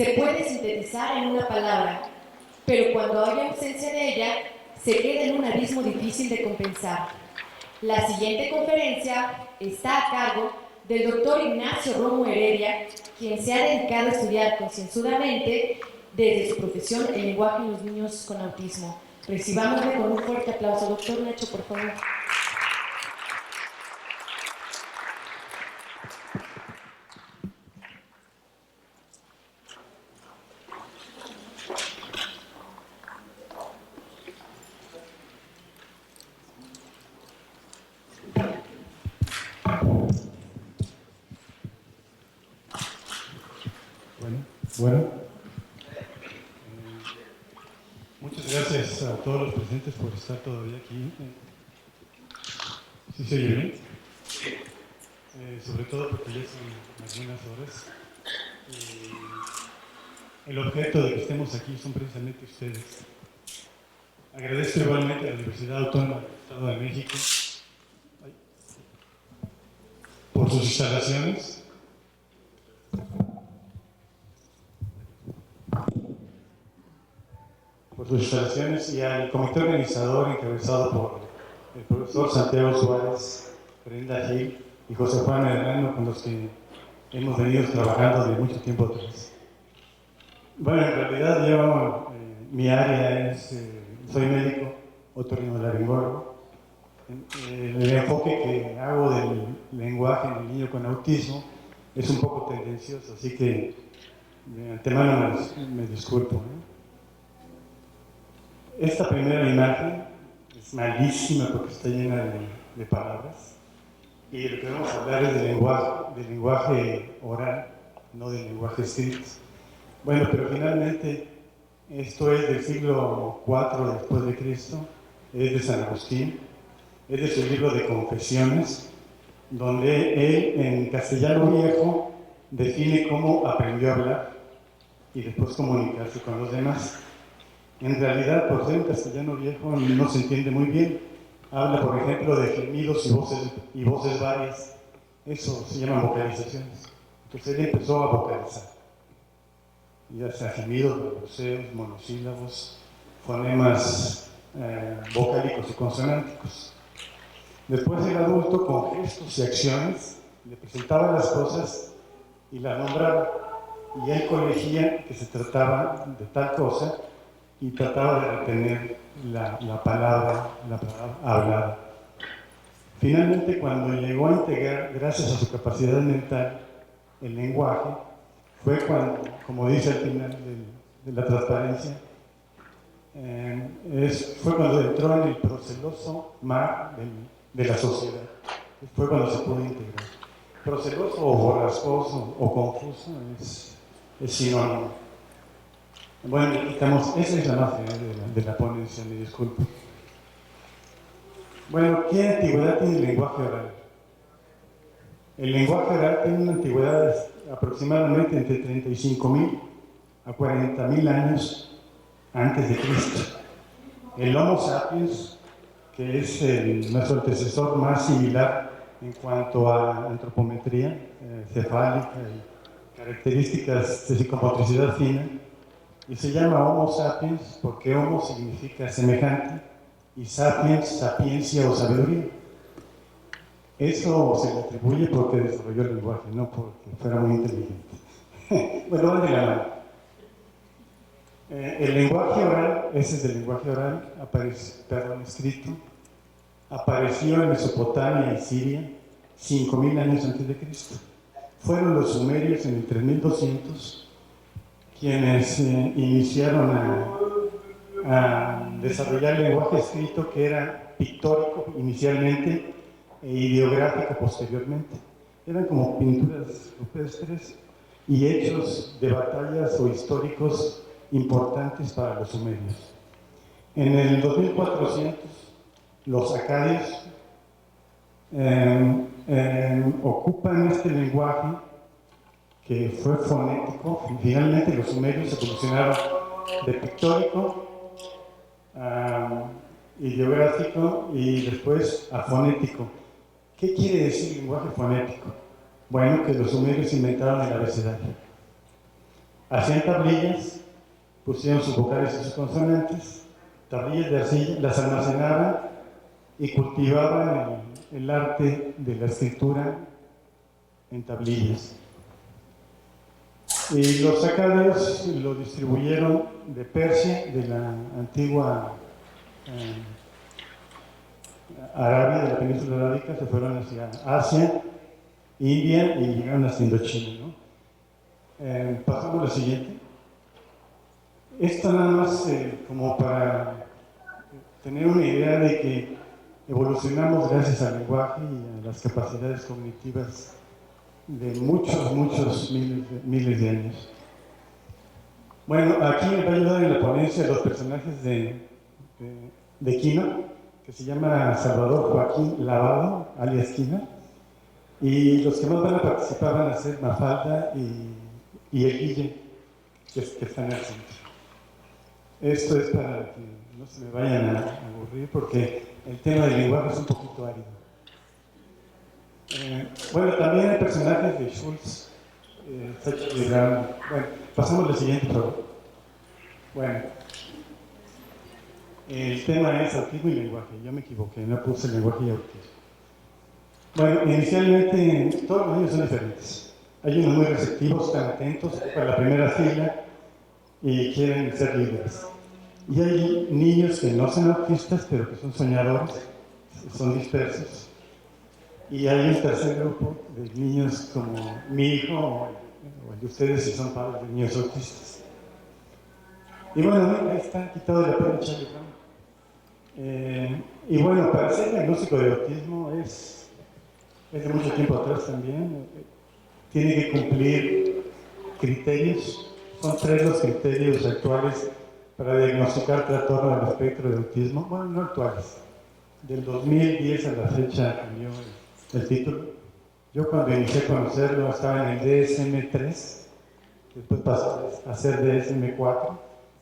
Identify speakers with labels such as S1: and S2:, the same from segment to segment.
S1: se puede sintetizar en una palabra, pero cuando hay ausencia de ella, se queda en un abismo difícil de compensar. La siguiente conferencia está a cargo del doctor Ignacio Romo Heredia, quien se ha dedicado a estudiar concienzudamente desde su profesión el lenguaje en los niños con autismo. Recibámosle con un fuerte aplauso. Doctor Nacho, por favor.
S2: Bueno, muchas gracias a todos los presentes por estar todavía aquí. ¿Sí se oye bien? Sobre todo porque ya son algunas horas. El objeto de que estemos aquí son precisamente ustedes. Agradezco igualmente a la Universidad Autónoma del Estado de México por sus instalaciones. Y al comité organizador encabezado por el profesor Santiago Suárez, Brenda Gil y José Juan Medrano, con los que hemos venido trabajando de mucho tiempo atrás. Bueno, en realidad yo, mi área es, soy médico otorrinolaringólogo. El enfoque que hago del lenguaje en el niño con autismo es un poco tendencioso, así que de antemano me disculpo, ¿no? Esta primera imagen es malísima porque está llena de palabras. Y lo que vamos a hablar es del lenguaje oral, no del lenguaje escrito. Bueno, pero finalmente esto es del siglo IV después de Cristo, es de San Agustín, es de su libro de Confesiones, donde él en castellano viejo define cómo aprendió a hablar y después comunicarse con los demás. En realidad, por ser en castellano viejo, no se entiende muy bien. Habla, por ejemplo, de gemidos y voces varias. Eso se llama vocalizaciones. Entonces él empezó a vocalizar. Ya sea gemidos, balbuceos, monosílabos, fonemas vocálicos y consonánticos. Después el adulto, con gestos y acciones, le presentaba las cosas y las nombraba. Y él colegía que se trataba de tal cosa y trataba de retener la palabra hablada. Finalmente, cuando llegó a integrar, gracias a su capacidad mental, el lenguaje, fue cuando, como dice al final de la transparencia, fue cuando entró en el proceloso mar de la sociedad. Fue cuando se pudo integrar. Proceloso o borrascoso o confuso es sinónimo. Bueno, quitamos, esa es la magia de la ponencia, me disculpo. Bueno, ¿qué antigüedad tiene el lenguaje oral? El lenguaje oral tiene una antigüedad de aproximadamente entre 35.000 a 40.000 años antes de Cristo. El Homo sapiens, que es nuestro antecesor más similar en cuanto a antropometría cefálica y características de psicomotricidad fina, y se llama Homo sapiens porque Homo significa semejante y sapiens, sapiencia o sabiduría. Eso se le atribuye porque desarrolló el lenguaje, no porque fuera muy inteligente. Bueno, van de la mano. El lenguaje oral, ese es el lenguaje oral, escrito, apareció en Mesopotamia y Siria 5.000 años antes de Cristo. Fueron los sumerios en el 3200 quienes iniciaron a desarrollar el lenguaje escrito, que era pictórico inicialmente e ideográfico posteriormente. Eran como pinturas rupestres y hechos de batallas o históricos importantes para los sumerios. En el 2400, los acadios ocupan este lenguaje que fue fonético. Finalmente los sumerios evolucionaron de pictórico a ideográfico y después a fonético. ¿Qué quiere decir lenguaje fonético? Bueno, que los sumerios inventaron el abecedario. hacían tablillas, pusieron sus vocales y sus consonantes, tablillas de arcilla, las almacenaban y cultivaban el arte de la escritura en tablillas. Y los acadios lo distribuyeron de Persia, de la antigua Arabia, de la península arábica, se fueron hacia Asia, India y llegaron hasta Indochina, ¿no? Pasamos a lo siguiente. Esto nada más como para tener una idea de que evolucionamos gracias al lenguaje y a las capacidades cognitivas de muchos miles de años. Bueno, aquí me va a ayudar en la ponencia los personajes de Quino, que se llama Salvador Joaquín Lavado, alias Quino, y los que más van a participar van a ser Mafalda y el Guille, que están en el centro. Esto es para que no se me vayan a aburrir, porque el tema del lenguaje es un poquito árido. Bueno, también hay personajes de Schultz, Sachi Brown. Bueno, pasamos al siguiente, por favor. Bueno, el tema es autismo y lenguaje. Yo me equivoqué, no puse lenguaje y autismo. Bueno, inicialmente todos los niños son diferentes. Hay unos muy receptivos, están atentos para la primera fila y quieren ser líderes. Y hay niños que no son autistas, pero que son soñadores, son dispersos. Y hay un tercer grupo de niños como mi hijo o el de ustedes, si son padres de niños autistas. Y bueno, ahí está quitado de la pena Charlie Brown. Y bueno, para ser diagnóstico de autismo es de mucho tiempo atrás también. Tiene que cumplir criterios. Son 3 los criterios actuales para diagnosticar trastorno del espectro de autismo. Bueno, no actuales. Del 2010 a la fecha cambió el título. Yo cuando inicié a conocerlo estaba en el DSM-3, después pasó a ser DSM-4,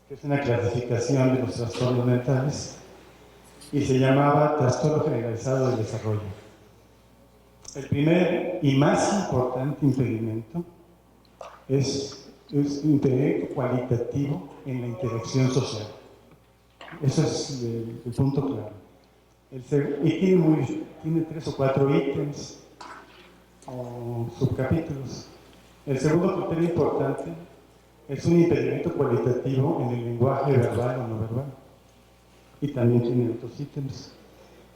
S2: que es una clasificación de los trastornos mentales, y se llamaba Trastorno Generalizado del Desarrollo. El primer y más importante impedimento es un impedimento cualitativo en la interacción social. Eso es el punto claro. Y tiene 3 o 4 ítems o subcapítulos. El segundo criterio importante es un impedimento cualitativo en el lenguaje verbal o no verbal. Y también tiene otros ítems.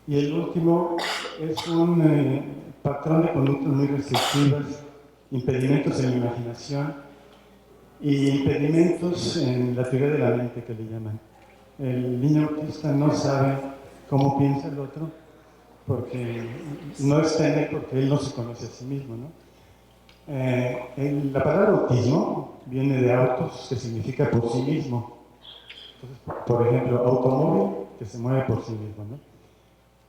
S2: Y el último es un patrón de conductas muy restrictivas, impedimentos en la imaginación y impedimentos en la teoría de la mente, que le llaman. El niño autista no sabe cómo piensa el otro porque no está en él, porque él no se conoce a sí mismo, ¿no? La palabra autismo viene de autos, que significa por sí mismo. Entonces, por ejemplo, automóvil, que se mueve por sí mismo, ¿no?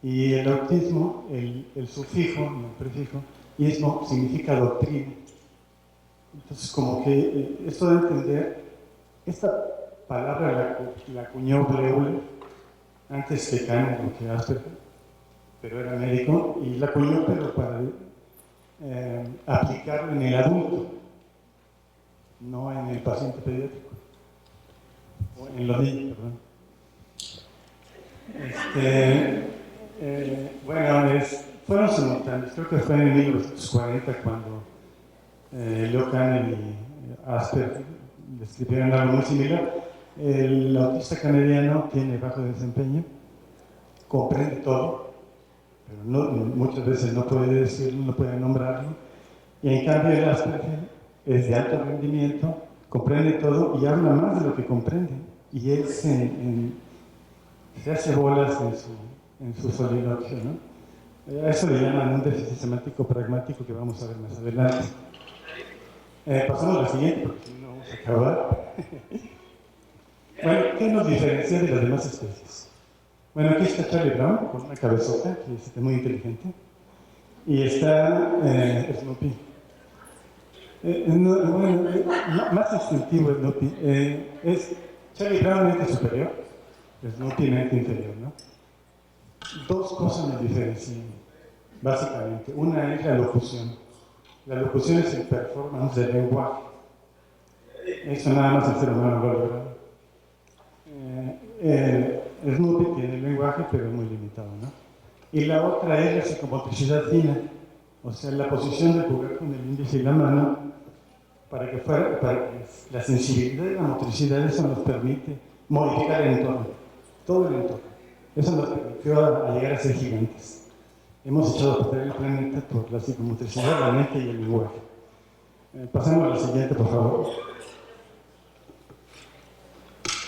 S2: Y el autismo, el sufijo, no el prefijo, ismo, significa doctrina. Entonces, como que esto de entender, esta palabra la acuñó Bleuler, antes que Kahneman, que Asperger, pero era médico, y la acuñó pero para aplicarlo en el adulto, no en el paciente pediátrico, o en los niños, perdón. Bueno, fueron simultáneos, creo que fue en 1940 cuando Leo Kanner y Asperger describieron algo muy similar. El autista canadiano tiene bajo desempeño, comprende todo, pero muchas veces no puede decirlo, no puede nombrarlo, y en cambio el Asperger es de alto rendimiento, comprende todo y habla más de lo que comprende, y él se hace bolas en su soliloquio, ¿no? A eso le llaman un déficit semántico pragmático, que vamos a ver más adelante. Pasamos a la siguiente, porque si no vamos a acabar. Bueno, ¿qué nos diferencia de las demás especies? Bueno, aquí está Charlie Brown, con una cabezota, que es muy inteligente, y está Snoopy. Más instintivo Snoopy. Charlie Brown mente superior, Snoopy mente inferior, ¿no? 2 cosas nos diferencian, básicamente. Una es la locución. La locución es el performance del lenguaje. Eso nada más el ser humano lo logra. Snoopy tiene lenguaje, pero es muy limitado, ¿no? Y la otra es la psicomotricidad fina, o sea, la posición de jugar con el índice y la mano para que la sensibilidad y la motricidad, eso nos permite modificar el entorno, todo el entorno. Eso nos permitió a llegar a ser gigantes. Hemos echado a perder el planeta por la psicomotricidad, la mente y el lenguaje. Pasemos a la siguiente, por favor.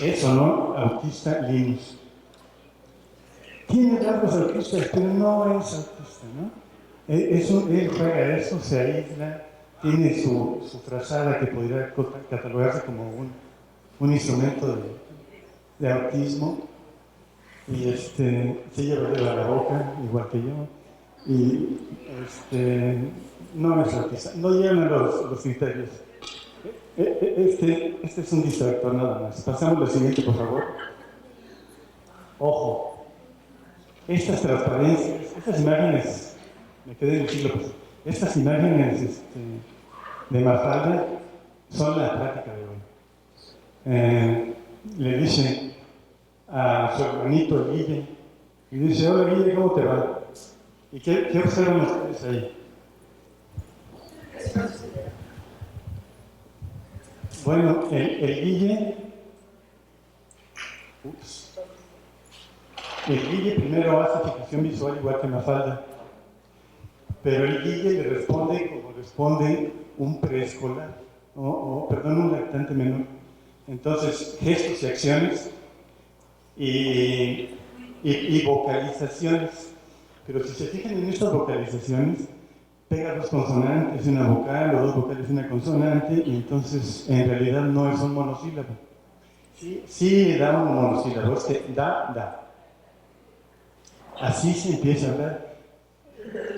S2: Eso, ¿no? Autista Linus. Tiene rasgos autistas, pero no es autista, ¿no? Él juega eso, se aísla, tiene su frazada que podría catalogarse como un instrumento de autismo, y se lleva de la boca, igual que yo, y no es autista, no llevan los criterios. Este es un distractor nada más. Pasamos al siguiente, por favor. Ojo, estas transparencias, estas imágenes, me quedé en el siglo pasado, estas imágenes de Mafalda son la práctica de hoy. Le dice a su hermanito Guille, y dice: hola Guille, ¿cómo te va? ¿Y qué observan ustedes ahí? Bueno, el Guille primero hace fijación visual igual que Mafalda, pero el Guille le responde como responde un preescolar, un lactante menor. Entonces, gestos y acciones y vocalizaciones. Pero si se fijan en estas vocalizaciones, pega dos consonantes, una vocal, o dos vocales, una consonante, y entonces en realidad no es un monosílabo. Sí da un monosílabo, es que da. Así se empieza a hablar.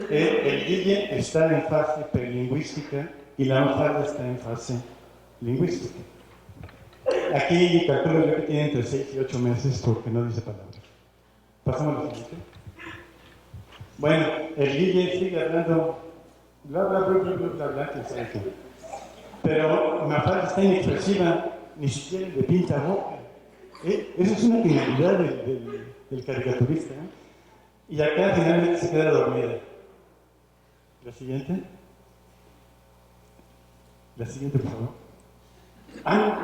S2: El Guille está en fase prelingüística y la Mafalda está en fase lingüística. Aquí calculo yo que tiene entre 6 y 8 meses porque no dice palabras. Pasamos a la siguiente. Bueno, el Guille sigue hablando bla, bla, bla, bla, bla, bla, bla, que sabe qué. Pero Mafalda está inexpresiva, ni siquiera le pinta boca. Esa es una genialidad del caricaturista, ¿eh? Y acá finalmente se queda dormida. La siguiente. La siguiente, por favor.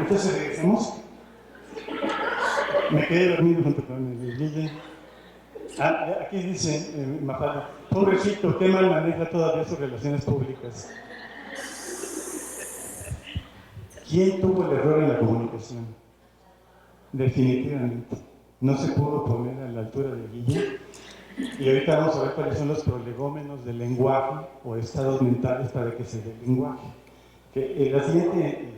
S2: Entonces regresamos. Me quedé dormido junto con el Guille. Aquí dice Mafalda: pobrecito, qué mal maneja todavía sus relaciones públicas. ¿Quién tuvo el error en la comunicación? Definitivamente. No se pudo poner a la altura de Guille. Y ahorita vamos a ver cuáles son los prolegómenos del lenguaje o estados mentales para que se dé el lenguaje. La siguiente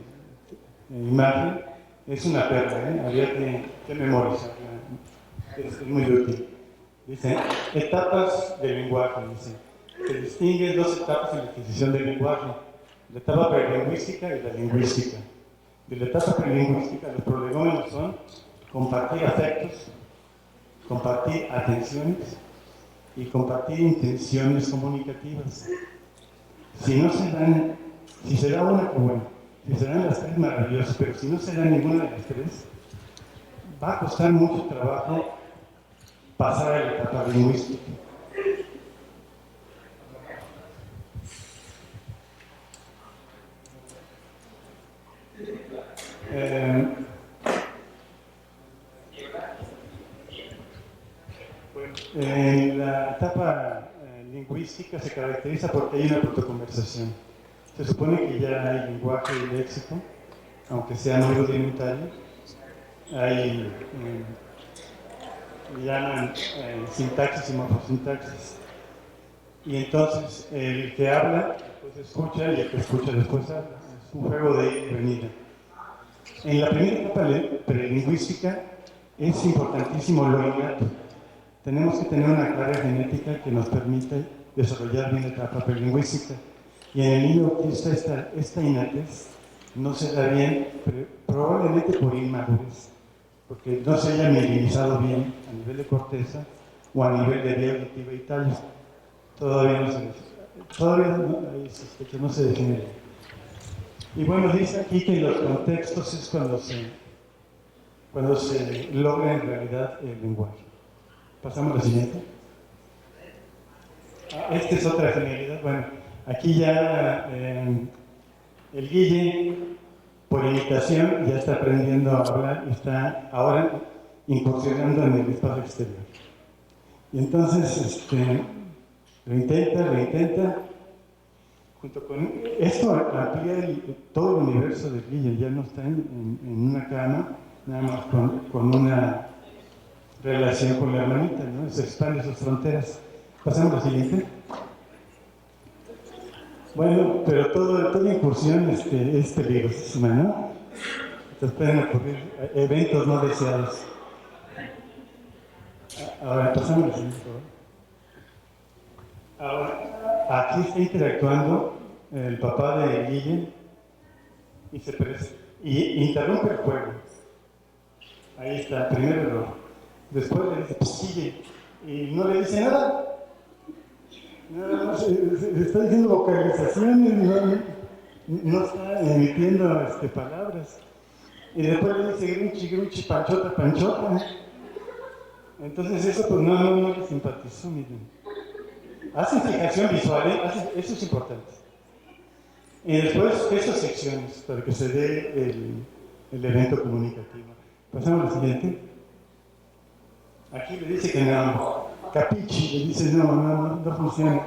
S2: imagen es una perla, ¿eh? Había que memorizarla. Es muy útil. Dice: etapas del lenguaje. Dice: se distinguen dos etapas en la adquisición del lenguaje: la etapa prelingüística y la lingüística. De la etapa prelingüística, los prolegómenos son compartir afectos, compartir atenciones y compartir intenciones comunicativas. Si se da una, bueno, si se dan las tres, maravillosas, pero si no se da ninguna de las tres, va a costar mucho trabajo pasar a la etapa lingüística. La etapa lingüística se caracteriza porque hay una protoconversación. Se supone que ya hay lenguaje y léxico, aunque sea no rudimentario. Hay, llaman sintaxis y morfosintaxis. Y entonces el que habla después escucha y el que escucha después habla. Es un juego de ida y venida. En la primera etapa prelingüística es importantísimo lo innato. Tenemos que tener una clara genética que nos permita desarrollar bien la etapa prelingüística. Y en el niño autista esta innatez no se da bien, probablemente por inmadurez, porque no se haya minimizado bien a nivel de corteza o a nivel de vía auditiva y tallo. Todavía no se define. Y bueno, dice aquí que los contextos es cuando se logra en realidad el lenguaje. Pasamos a la siguiente. Esta es otra finalidad. Bueno, aquí ya el Guille, por imitación, ya está aprendiendo a hablar y está ahora incursionando en el espacio exterior. Y entonces, lo intenta. Junto con esto amplía todo el universo del Guille, ya no está en una cama, nada más con una relación con la hermanita, ¿no? Se expande sus fronteras. Pasamos a la siguiente. Bueno, pero toda incursión es peligrosísima, ¿no? Entonces pueden ocurrir eventos no deseados. Ahora pasamos a la siguiente. Ahora, aquí está interactuando el papá de Guille y interrumpe el juego. Ahí está, primer error. Después le dice, pues sigue, y no le dice nada. Nada más, está diciendo vocalizaciones, no está emitiendo palabras. Y después le dice gruchi, panchota. Entonces eso pues no le simpatizó, miren. Hacen fijación visual, eso es importante. Y después esas secciones para que se dé el evento comunicativo. Pasamos al siguiente. Aquí le dice que no, capichi, le dice no funciona.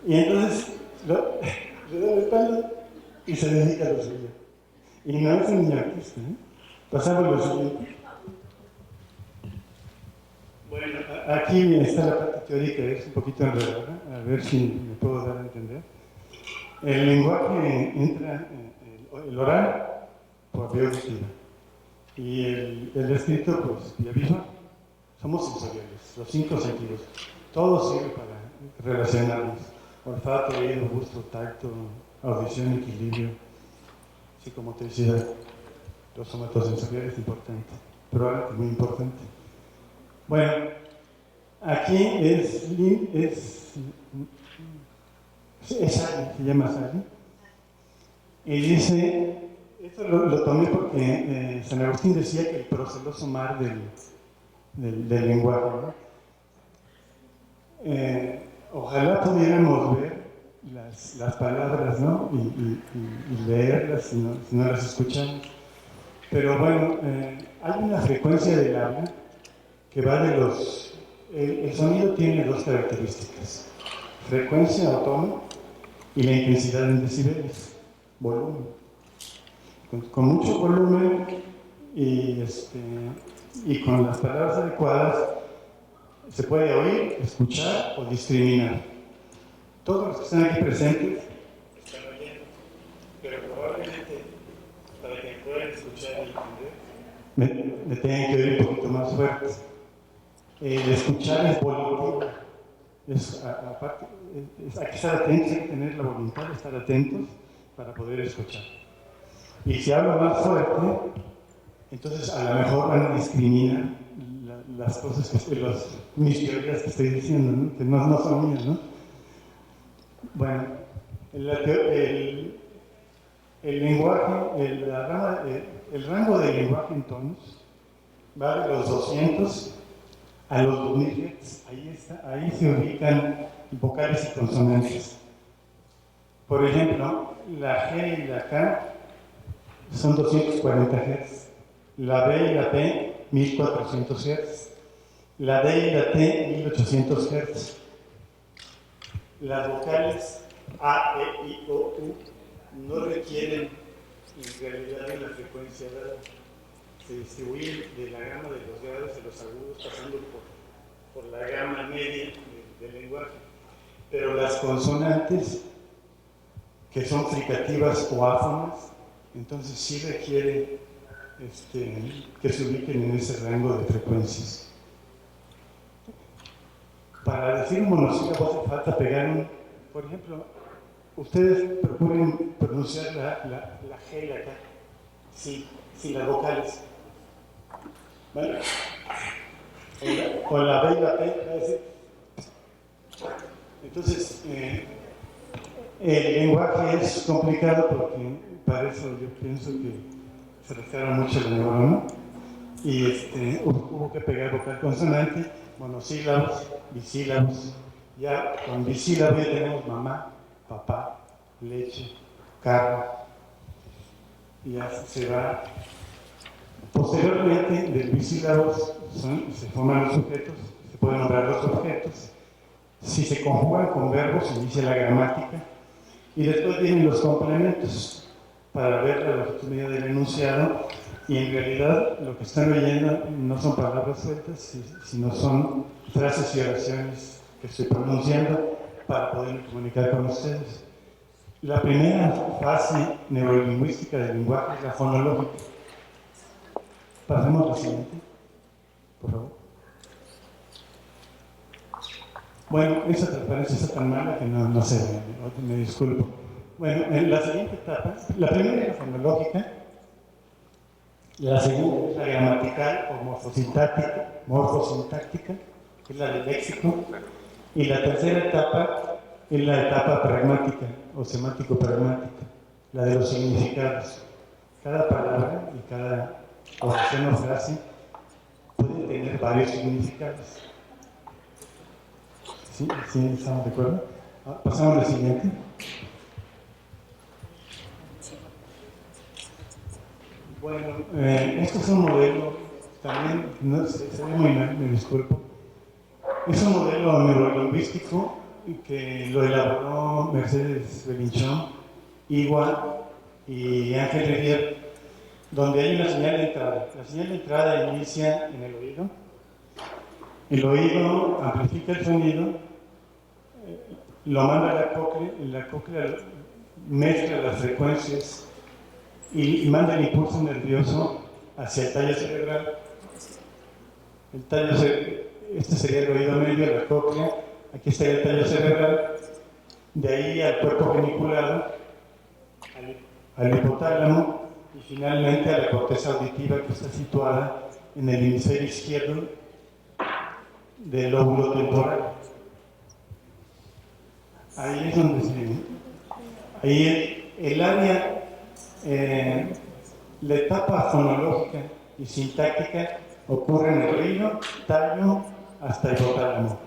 S2: Y entonces le da la espalda y se dedica a lo suyo. Y no es un niño artista, ¿eh? Pasamos a lo siguiente. Bueno, aquí está la parte teórica, es un poquito enredada, a ver si me puedo dar a entender. El lenguaje entra, el oral, por vía auditiva, y el escrito, pues, vía visual. Somos sensoriales, los 5 sentidos. Todo sirve para relacionarnos. Olfato, oído, gusto, tacto, audición, equilibrio, psicomotricidad. Los somatosensoriales es importante, probablemente muy importante. Bueno, aquí es Sally, se llama Sally. Y dice, esto lo tomé porque San Agustín decía que el proceloso mar del lenguaje, ¿no? Ojalá pudiéramos ver las palabras, ¿no? Y leerlas si no las escuchamos. Pero bueno, hay una frecuencia del habla que va de los... El sonido tiene 2 características: frecuencia o tono y la intensidad en decibeles, volumen. Con mucho volumen y con las palabras adecuadas se puede oír, escuchar o discriminar. Todos los que están aquí presentes están oyendo, pero probablemente para que puedan escuchar y entender me tengan que oír un poquito más fuerte. El escuchar es voluntario. Aparte, hay que estar atentos, hay que tener la voluntad de estar atentos para poder escuchar. Y si hablo más fuerte, entonces a lo mejor van a discriminar las cosas, mis teorías que estoy diciendo, ¿no? Que no son mías, ¿no? Bueno, el lenguaje, el rango del lenguaje en tonos va de los 200 a los 2000 Hz. Ahí se ubican vocales y consonantes. Por ejemplo, la G y la K son 240 Hz, la B y la P 1400 Hz, la D y la T 1800 Hz. Las vocales A, E, I, O, U no requieren en realidad de la frecuencia dada. Se distribuyen de la gama de los grados de los agudos pasando por la gama media del lenguaje. Pero las consonantes, que son fricativas o áfonas, entonces sí requiere que se ubiquen en ese rango de frecuencias. Para decir un monosílabo hace falta pegar por ejemplo, ustedes procuren pronunciar la G y la K, sin las vocales. ¿Vale? O la B y la P, va a decir. Entonces, El lenguaje es complicado porque para eso yo pienso que se restaron mucho la neurona y hubo que pegar vocal consonante, monosílabos, bisílabos. Ya con bisílabos ya tenemos mamá, papá, leche, carro, y ya se va. Posteriormente, del bisílabo se forman los sujetos, se pueden nombrar los objetos. Si se conjugan con verbos, se inicia la gramática. Y después vienen los complementos para ver la legitimidad del enunciado. Y en realidad lo que están oyendo no son palabras sueltas, sino son frases y oraciones que estoy pronunciando para poder comunicar con ustedes. La primera fase neurolingüística del lenguaje es la fonológica. Pasemos a la siguiente, por favor. Bueno, esa transparencia está tan mala que no sé, me disculpo. Bueno, en la siguiente etapa, la primera es la fonológica, la segunda es la gramatical o morfosintáctica, que es la del léxico, y la tercera etapa es la etapa pragmática o semántico-pragmática, la de los significados. Cada palabra y cada oración o frase puede tener varios significados. ¿Sí? ¿Sí? ¿Estamos de acuerdo? Pasamos a la siguiente. Bueno, este es un modelo, también, no sé, se ve muy mal, me disculpo. Es un modelo neurolingüístico que lo elaboró Mercedes Belinchón, Igua y Ángel Rivière, donde hay una señal de entrada. La señal de entrada inicia en el oído. El oído amplifica el sonido, lo manda a la cóclea mezcla las frecuencias y manda el impulso nervioso hacia el tallo cerebral. Este sería el oído medio, la cóclea, aquí estaría el tallo cerebral, de ahí al cuerpo geniculado, al hipotálamo y finalmente a la corteza auditiva que está situada en el hemisferio izquierdo del lóbulo temporal. Ahí es donde el área, la etapa fonológica y sintáctica ocurre en el oído, tallo, hasta el hipotálamo.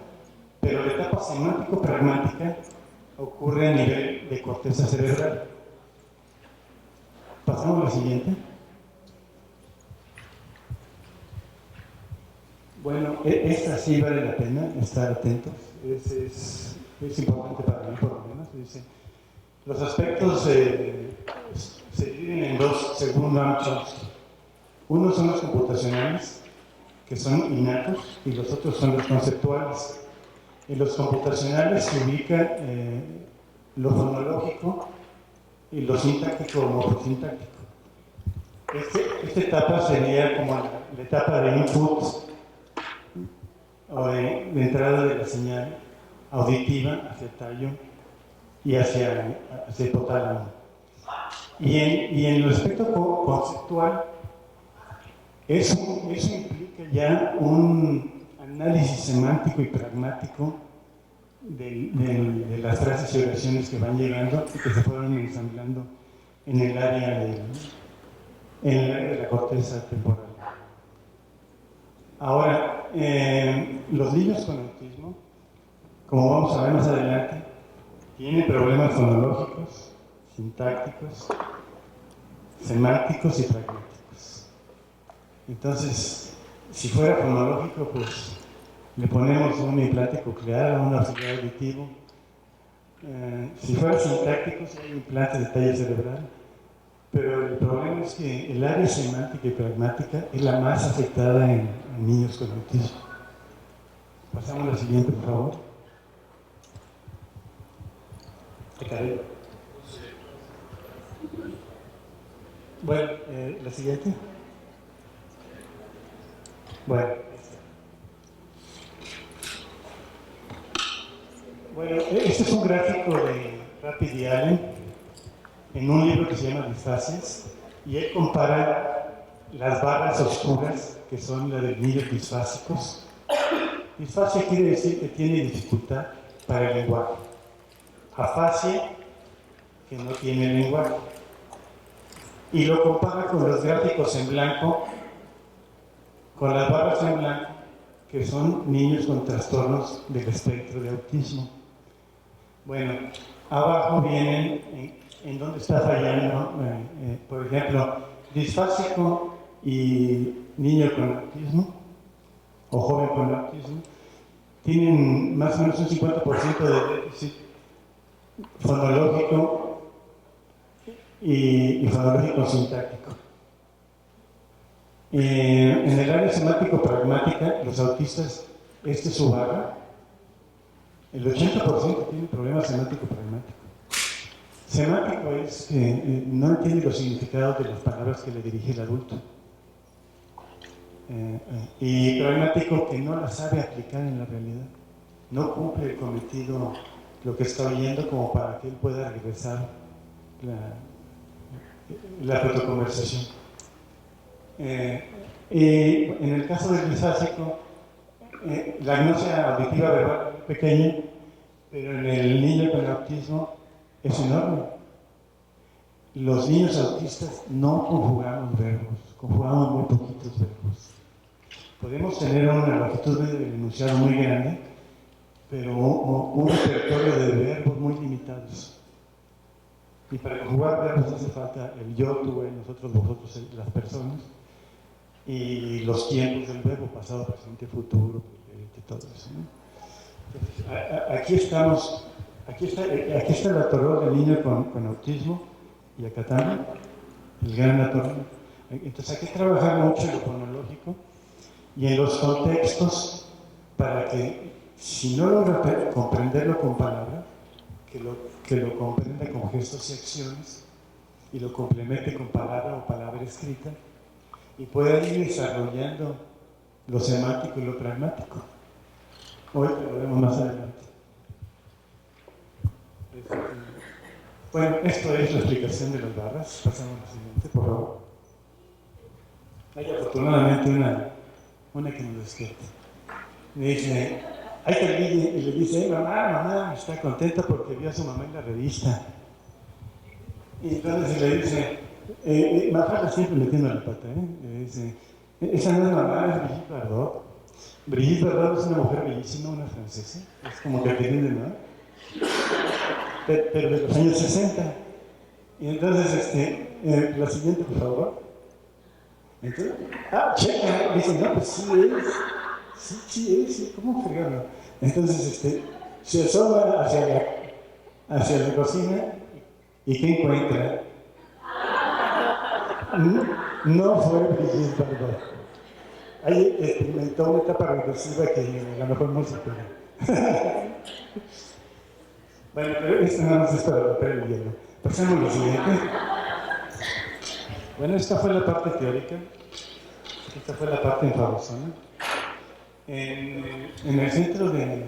S2: Pero la etapa semántico-pragmática ocurre a nivel de corteza cerebral. Pasamos a la siguiente. Bueno, esta sí vale la pena estar atentos. Es importante para mí, por lo menos. Dice, los aspectos se dividen en dos, según Noam Chomsky. Uno son los computacionales, que son innatos, y los otros son los conceptuales. En los computacionales se ubica lo fonológico y lo sintáctico o morfosintáctico. Esta etapa sería como la etapa de input o de entrada de la señal auditiva hacia el tallo y hacia el hipotálamo. Y en el aspecto conceptual, eso implica ya un análisis semántico y pragmático de las frases y oraciones que van llegando y que se fueron ensamblando en el área de la corteza temporal. Ahora, los niños con autismo, como vamos a ver más adelante, tienen problemas fonológicos, sintácticos, semánticos y pragmáticos. Entonces, si fuera fonológico, pues le ponemos un implante coclear o un auxiliar auditivo. Si fuera sintáctico, sería un implante de tallo cerebral. Pero el problema es que el área semántica y pragmática es la más afectada en niños con autismo. Pasamos a la siguiente, por favor. Bueno, la siguiente. Bueno, este es un gráfico de Rapid y Allen en un libro que se llama Disfasias, y él compara las barras oscuras, que son las de niños disfásicos. Disfasia quiere decir que tiene dificultad para el lenguaje. Afasia que no tiene lenguaje. Y lo compara con los gráficos en blanco, con las barras en blanco, que son niños con trastornos del espectro de autismo. Bueno, abajo vienen en dónde está fallando, por ejemplo, disfásico y niño con autismo, o joven con autismo, tienen más o menos un 50% de déficit fonológico y fonológico sintáctico. En el área semántico-pragmática, los autistas, esta es su barra, el 80% tiene problemas semántico-pragmático. Semántico es que no entiende los significados de las palabras que le dirige el adulto. Y pragmático que no la sabe aplicar en la realidad. No cumple el cometido, lo que está oyendo, como para que él pueda regresar la protoconversación. Y en el caso del disfásico, la agnosia auditiva verbal es pequeña, pero en el niño con autismo es enorme. Los niños autistas no conjugamos verbos, conjugamos muy poquitos verbos. Podemos tener una longitud del enunciado muy grande, pero un repertorio de verbos muy limitados. Y para conjugar verbos hace falta el yo, tú, él, nosotros, vosotros, las personas, y los tiempos del verbo, pasado, presente, futuro, presente, todo eso, ¿no? Entonces, aquí estamos, aquí está el atorón del niño con autismo, y acá también, el gran atorón. Entonces hay que trabajar mucho en lo fonológico y en los contextos para que, si no logra comprenderlo con palabras, que lo comprenda con gestos y acciones y lo complemente con palabra o palabra escrita y pueda ir desarrollando lo semántico y lo pragmático. Hoy lo vemos más adelante. Bueno, esto es la explicación de las barras. Pasamos a la siguiente, por favor. Hay afortunadamente una que nos despierte. Me dice, y le dice, mamá, está contenta porque vio a su mamá en la revista. Y entonces le dice, Mafalda siempre metiendo la pata, le dice, esa no es mamá, es Brigitte Bardot. Brigitte Bardot es una mujer bellísima, una francesa, es como Catherine Deneuve, pero de los años 60. Y entonces, la siguiente, por favor. Entonces, checa, dice, no, pues sí es, ¿cómo fregarlo? Entonces, se asoma hacia la cocina y ¿qué encuentra? No fue Brigitte Bardot. Ahí experimentó una etapa regresiva que a lo mejor no se puede. Bueno, pero esto nada más es para romper el hielo. Pasemos a lo siguiente. Bueno, esta fue la parte teórica. Esta fue la parte enfadosona. En el centro de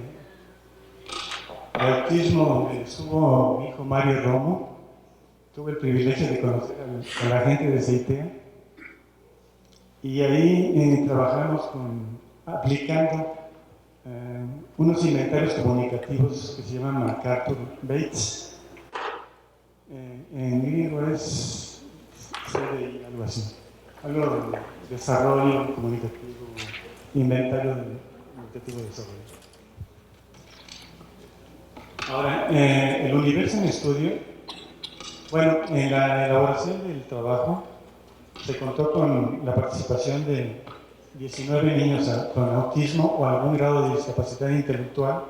S2: autismo donde estuvo mi hijo Mario Romo, tuve el privilegio de conocer a la gente de CITEA y ahí trabajamos aplicando unos inventarios comunicativos que se llaman MacArthur Bates. En griego es CDI, algo así. Algo de desarrollo comunicativo, inventario comunicativo de desarrollo. Ahora, el universo en estudio, bueno, en la elaboración del trabajo se contó con la participación de 19 niños con autismo o algún grado de discapacidad intelectual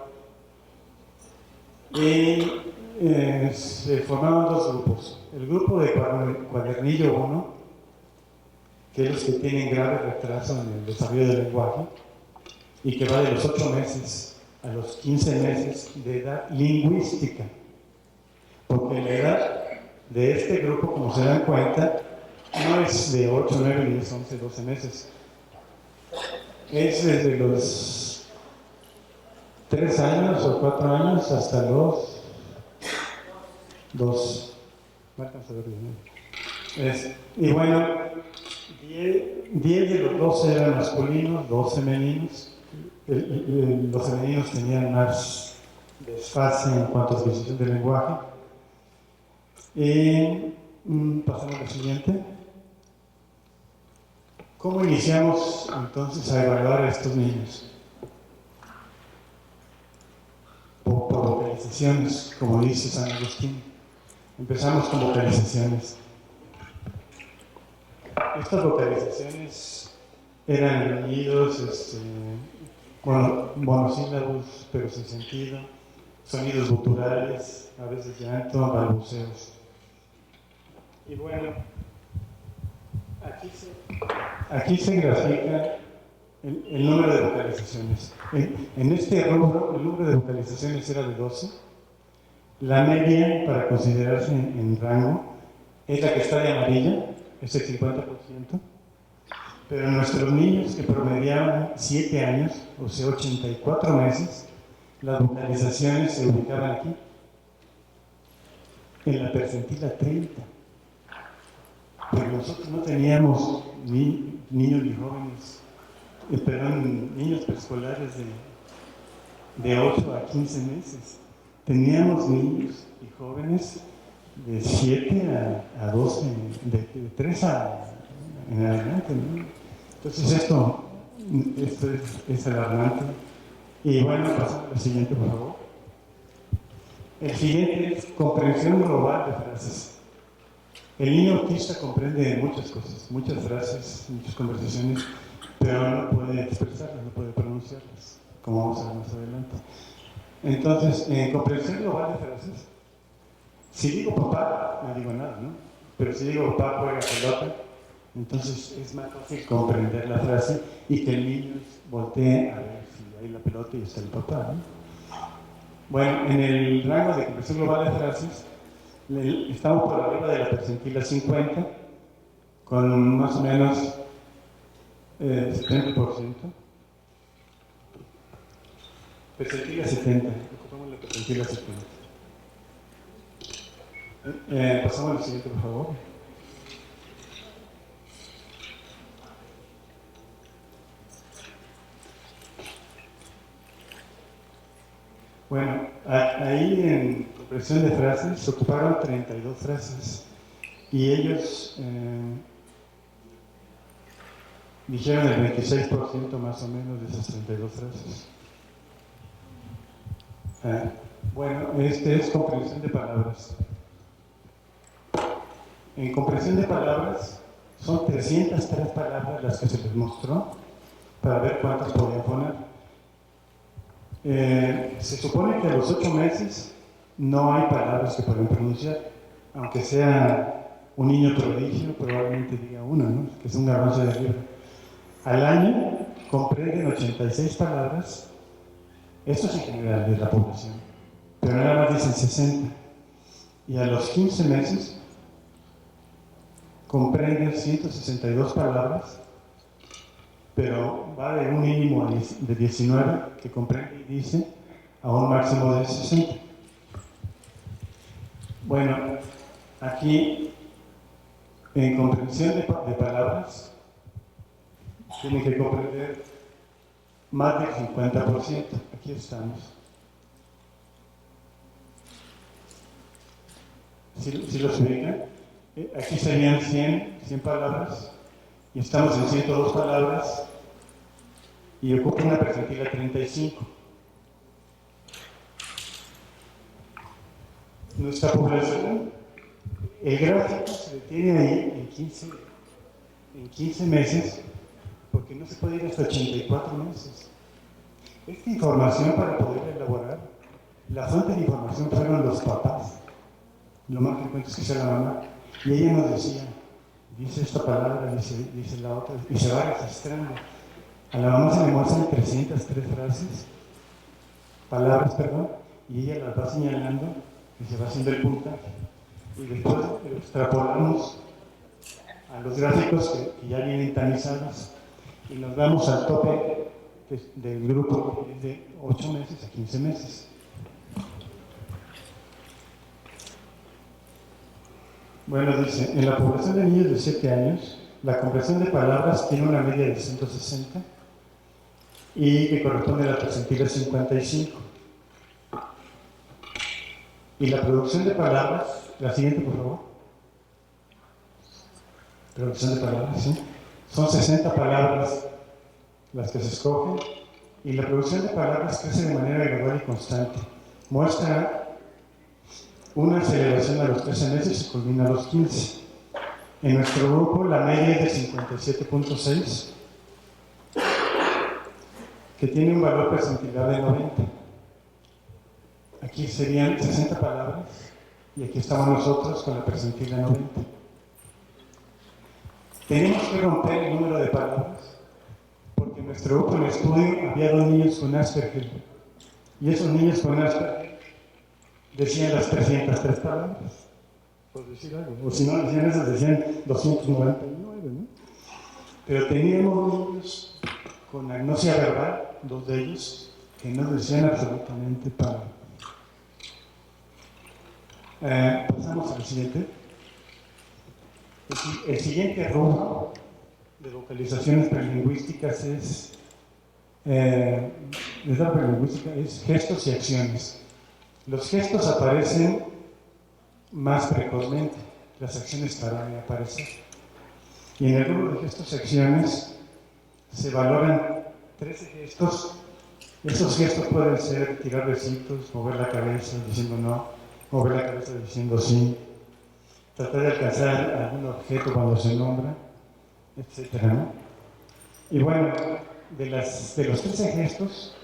S2: y se formaron dos grupos. El grupo de cuadernillo 1, que es los que tienen grave retraso en el desarrollo del lenguaje y que va de los 8 meses a los 15 meses de edad lingüística, porque la edad de este grupo, como se dan cuenta, no es de 8, 9, 10, 11, 12 meses. Es desde los 3 años o 4 años hasta los 2. No alcanzo a ver bien. Y bueno, 10 de los 12 eran masculinos, 2 femeninos. Los femeninos tenían más desfase en cuanto a adquisición del lenguaje. Pasamos a la siguiente. ¿Cómo iniciamos entonces a evaluar a estos niños? Por vocalizaciones, como dice San Agustín. Empezamos con vocalizaciones. Estas vocalizaciones eran gruñidos, monosílabos, pero sin sentido, sonidos guturales, a veces llanto, balbuceos. Y bueno, aquí se grafica el número de vocalizaciones. En este rubro, el número de vocalizaciones era de 12. La media, para considerarse en rango, es la que está de amarilla, es el 50%. Pero nuestros niños que promediaban 7 años, o sea, 84 meses, las vocalizaciones se ubicaban aquí, en la percentila 30. Porque nosotros no teníamos niños ni jóvenes, niños preescolares de 8 a 15 meses. Teníamos niños y jóvenes de 7 a 12, de 3 en adelante, ¿no? Entonces esto es alarmante. Y bueno, pasamos al siguiente, por favor. El siguiente es comprensión global de frases. El niño autista comprende muchas cosas, muchas frases, muchas conversaciones, pero no puede expresarlas, no puede pronunciarlas, como vamos a ver más adelante. Entonces, en comprensión global de frases, si digo papá, no digo nada, ¿no? Pero si digo papá juega pelota, entonces es más fácil comprender la frase y que el niño voltee a ver si hay la pelota y está el papá, ¿no? Bueno, en el rango de comprensión global de frases, estamos por arriba de la percentila 50, con más o menos 70%. Percentila 70, ocupamos la percentila 70. Pasamos al siguiente, por favor. Bueno, ahí en comprensión de frases se ocuparon 32 frases y ellos dijeron el 26% más o menos de esas 32 frases. Bueno, este es comprensión de palabras. En comprensión de palabras son 303 palabras las que se les mostró para ver cuántas podían poner. Se supone que a los 8 meses no hay palabras que pueden pronunciar, aunque sea un niño prodigio, probablemente diga una, ¿no? Que es un garbanzo de libro. Al año comprenden 86 palabras, esto es en general de la población, pero nada más dicen 60. Y a los 15 meses comprenden 162 palabras, pero va de un mínimo de 19 que comprende y dice a un máximo de 60. Bueno, aquí en comprensión de palabras tiene que comprender más del 50%. Aquí estamos. ¿Sí los ubican? Aquí serían 100 palabras y estamos en 102 palabras y ocupa una percentila 35. Nuestra población, el gráfico se detiene ahí en 15 meses, porque no se puede ir hasta 84 meses. Esta información, para poder elaborar, la fuente de información fueron los papás. Lo más frecuente es que sea la mamá. Y ella nos decía, dice esta palabra, dice la otra, y se va registrando. A la mamá se le muestran 303 palabras, y ella las va señalando y se va haciendo el puntaje. Y después extrapolamos a los gráficos que ya vienen tamizados y nos damos al tope del grupo de 8 meses a 15 meses. Bueno, dice, en la población de niños de 7 años, la comprensión de palabras tiene una media de 160 y que corresponde a la percentila 55. Y la producción de palabras, la siguiente por favor. Producción de palabras, ¿sí? Son 60 palabras las que se escogen y la producción de palabras crece de manera gradual y constante. Muestra una aceleración a los 13 meses y culmina a los 15. En nuestro grupo la media es de 57.6, que tiene un valor percentil de 90. Aquí serían 60 palabras y aquí estamos nosotros con la percentil de 90. Tenemos que romper el número de palabras porque en nuestro grupo en estudio había 2 niños con Asperger y esos niños con Asperger decían las 303 palabras, por decir algo, o si no decían esas, decían 299, ¿no? Pero teníamos niños con agnosia verbal, 2 de ellos, que no decían absolutamente palabras. Pasamos al siguiente. El siguiente rubro de vocalizaciones prelingüísticas es gestos y acciones. Los gestos aparecen más precozmente, las acciones tardan en aparecer. Y en el rubro de gestos y acciones se valoran 13 gestos. Esos gestos pueden ser tirar besitos, mover la cabeza diciendo no, mover la cabeza diciendo sí, tratar de alcanzar algún objeto cuando se nombra, etc., ¿no? Y bueno, de los 13 gestos,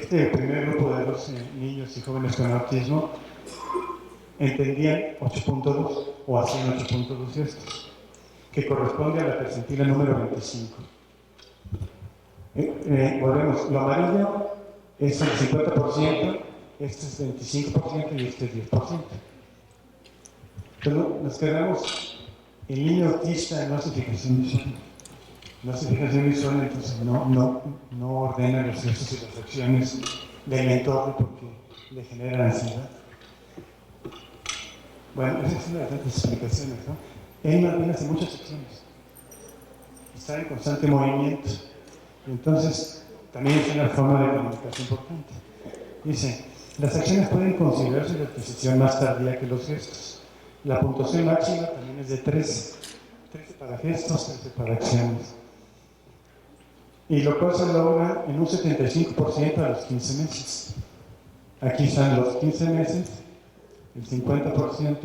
S2: este primer grupo de 12 niños y jóvenes con autismo entendían 8.2 o hacían 8.2 gestos, que corresponde a la percentila número 25. Volvemos, lo amarillo es el 50%, este es 25% y este es 10%. Pero nos quedamos, el niño autista no hace fijación visual. No hace fijación visual, entonces no ordena los gestos y las acciones del entorno porque le genera ansiedad. Bueno, esas son las tantas explicaciones, ¿no? Él más bien hace muchas acciones. Está en constante movimiento. Entonces, también es una forma de comunicación importante. Dice, las acciones pueden considerarse de adquisición más tardía que los gestos. La puntuación máxima también es de 13. 13 para gestos, 13 para acciones. Y lo cual se logra en un 75% a los 15 meses. Aquí están los 15 meses, el 50%.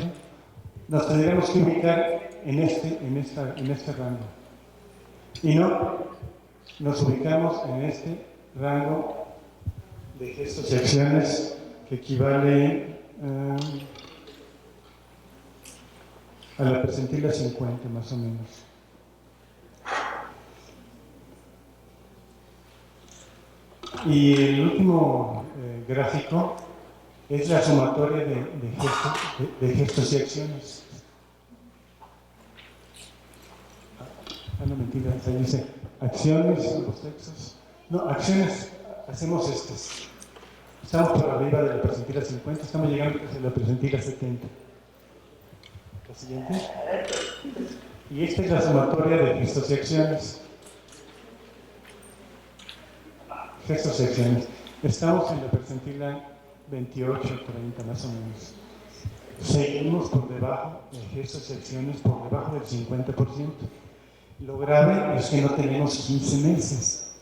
S2: Nos tendríamos que ubicar en este rango. Y no, nos ubicamos en este rango de gestos y acciones que equivale a la percentila 50 más o menos. Y el último gráfico es la sumatoria de gestos y acciones. No, mentira, ahí dice acciones, los textos. No, acciones, hacemos estas. Estamos por arriba de la percentila 50, estamos llegando casi a la percentila 70. La siguiente. Y esta es la sumatoria de gestos y acciones. Gestos y acciones. Estamos en la percentila 28, 30 más o menos. Seguimos por debajo de gestos y acciones, por debajo del 50%. Lo grave es que no tenemos 15 meses,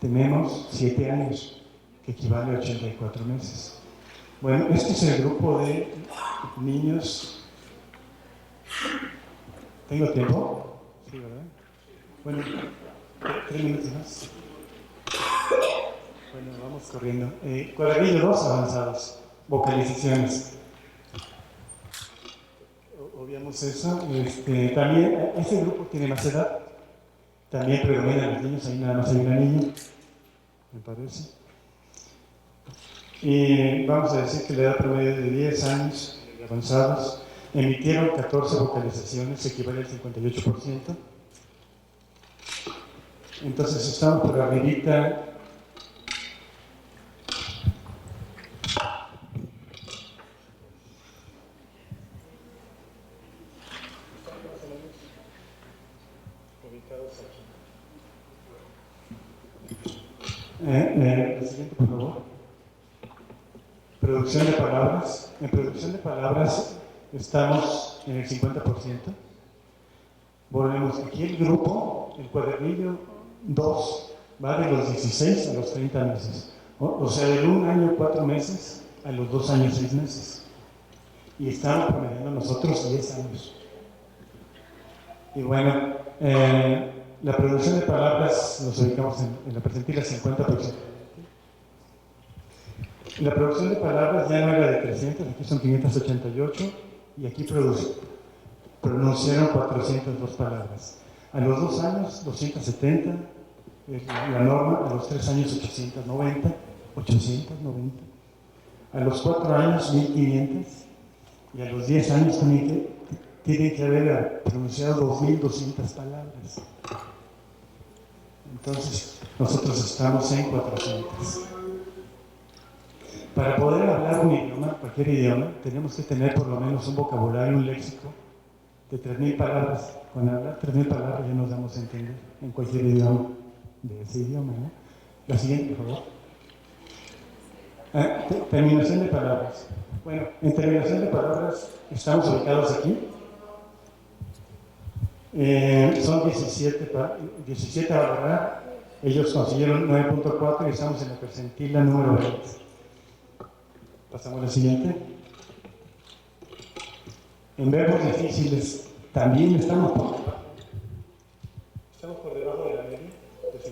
S2: tenemos 7 años, que equivale a 84 meses. Bueno, este es el grupo de niños. ¿Tengo tiempo? Sí, ¿verdad? Bueno, 3 minutos más. Bueno, vamos corriendo. Cuadradillo 2, avanzados. Vocalizaciones. Obviamos eso. También, este grupo tiene más edad. También predominan los niños. Ahí nada más hay una niña, me parece. Y vamos a decir que la edad promedio de 10 años, avanzados, emitieron 14 vocalizaciones, equivale al 58%. Entonces estamos por arribita. La siguiente, por favor. producción de palabras. En producción de palabras estamos en el 50%. Volvemos aquí el grupo, el cuadernillo 2, va de los 16 a los 30 meses. O sea, de 1 año 4 meses a los 2 años 6 meses. Y estamos promediando nosotros 10 años. Y bueno, la producción de palabras nos ubicamos en la percentila 50%. La producción de palabras ya no era de 300, aquí son 588, y aquí pronunciaron 402 palabras. A los 2 años, 270, la norma, a los 3 años, 890, a los 4 años, 1500, y a los 10 años tienen que haber pronunciado 2200 palabras. Entonces, nosotros estamos en 400. Para poder hablar un idioma, cualquier idioma, tenemos que tener por lo menos un vocabulario, un léxico de 3000 palabras. Con hablar 3000 palabras ya nos damos a entender en cualquier idioma de ese idioma, ¿no? La siguiente, por favor. Terminación de palabras. Bueno, en terminación de palabras estamos ubicados aquí. Son 17 a agarrar. Ellos consiguieron 9.4 y estamos en la percentila número 20. Pasamos a la siguiente. En verbos difíciles también estamos por debajo de la media, del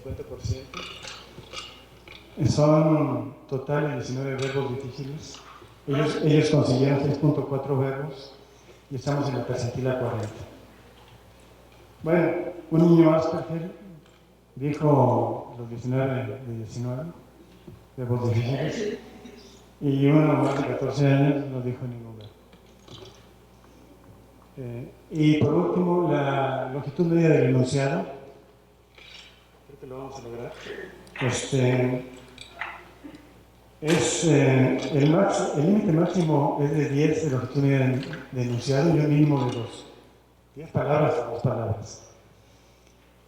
S2: 50%. Son totales 19 verbos difíciles. Ellos consiguieron 6.4 verbos y estamos en la percentila 40. Bueno, un niño Asperger dijo los 19 verbos difíciles. Y uno más de 14 años no dijo ningún verbo. Y por último, la longitud media del enunciado. Creo que lo vamos a lograr. El límite máximo es de 10 de longitud media de enunciado y un mínimo de 10 palabras a 2 palabras.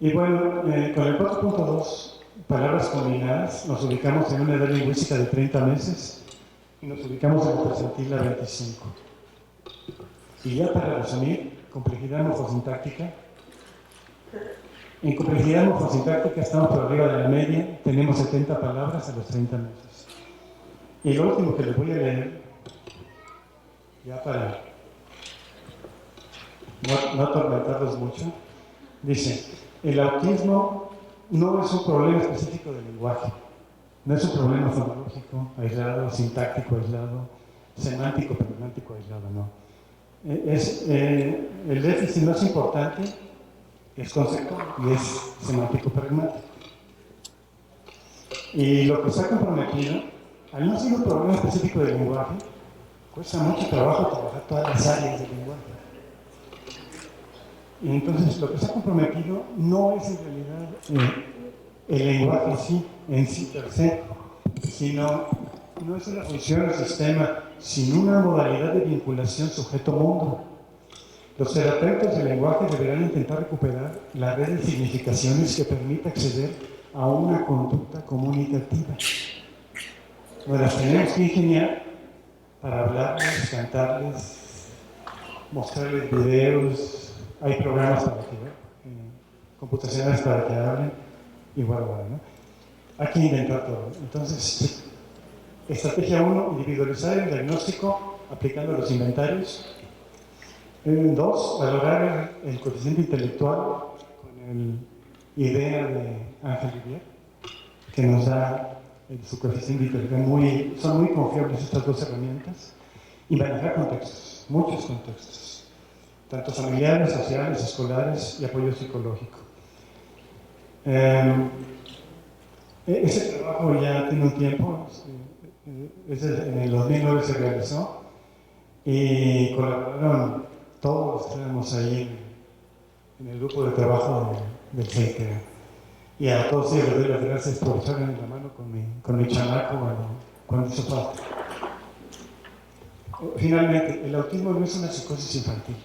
S2: Y bueno, con el 4.2, palabras combinadas, nos ubicamos en una edad lingüística de 30 meses. Y nos ubicamos en la percentila 25. Y ya para resumir, complejidad morfosintáctica. En complejidad morfosintáctica estamos por arriba de la media, tenemos 70 palabras a los 30 meses. Y lo último que les voy a leer, ya para no atormentarlos mucho, dice: el autismo no es un problema específico del lenguaje. No es un problema fonológico aislado, sintáctico aislado, semántico, pragmático aislado, no. El déficit más importante es conceptual y es semántico pragmático. Y lo que se ha comprometido, al no ser un problema específico del lenguaje, cuesta mucho trabajo trabajar todas las áreas del lenguaje. Y entonces lo que se ha comprometido no es en realidad el lenguaje en sí per se, sino no es una función del sistema, sino una modalidad de vinculación sujeto-mundo. Los terapeutas del lenguaje deberán intentar recuperar la red de significaciones que permita acceder a una conducta comunicativa. Nos las tenemos que ingeniar para hablarles, cantarles, mostrarles videos. Hay programas para que computacionales para que hablen, igual, ¿no? Hay que intentar todo. Entonces, estrategia 1, individualizar el diagnóstico aplicando los inventarios. 2, valorar el coeficiente intelectual con el IDEA de Ángel Rivière, que nos da su coeficiente intelectual. Son muy confiables estas dos herramientas. Y manejar contextos, muchos contextos, tanto familiares, sociales, escolares y apoyo psicológico. Ese trabajo ya tiene un tiempo, en el 2009 se realizó y colaboraron todos los que estábamos ahí en el grupo de trabajo del CITEA. Y a todos ellos les doy las gracias por echarme la mano con mi chamaco cuando hizo falta. Finalmente, el autismo no es una psicosis infantil,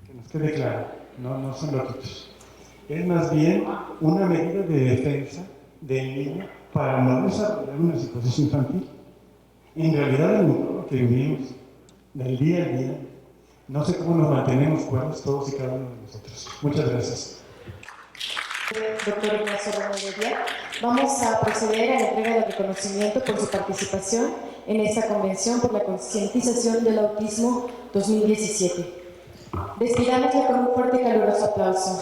S2: que nos quede claro, no son loquitos. Es más bien una medida de defensa del niño para no desarrollar una psicosis infantil. En realidad, el mundo que vivimos, del día a día, no sé cómo nos mantenemos cuerdos todos y cada uno de nosotros. Muchas gracias.
S1: Doctor Ignacio Remedia, vamos a proceder a la entrega del reconocimiento por su participación en esta convención por la concientización del autismo 2017. Despidámosle con un fuerte y caluroso aplauso.